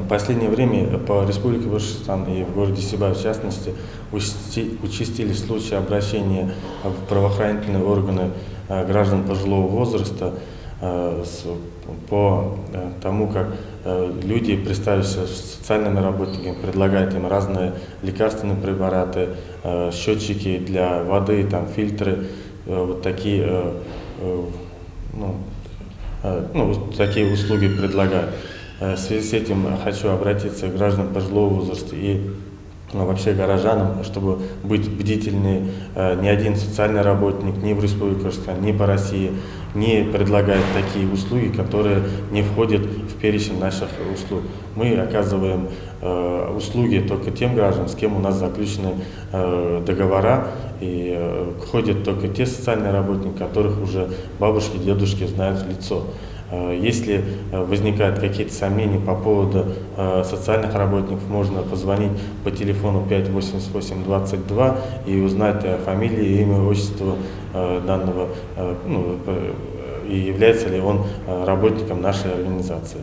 В последнее время по Республике Башкортостан и в городе Сибай, в частности, участились случаи обращения в правоохранительные органы граждан пожилого возраста по тому, как люди, представившиеся социальными работниками, предлагают им разные лекарственные препараты, счетчики для воды, там, фильтры, вот такие, такие услуги предлагают. В связи с этим хочу обратиться к гражданам пожилого возраста и вообще горожанам, чтобы быть бдительнее. Ни один социальный работник ни в Республике Башкортостан, ни по России не предлагает такие услуги, которые не входят в перечень наших услуг. Мы оказываем услуги только тем гражданам, с кем у нас заключены договора, и ходят только те социальные работники, которых уже бабушки, дедушки знают в лицо. Если возникают какие-то сомнения по поводу социальных работников, можно позвонить по телефону 588-22 и узнать фамилию, имя, отчество данного, и является ли он работником нашей организации.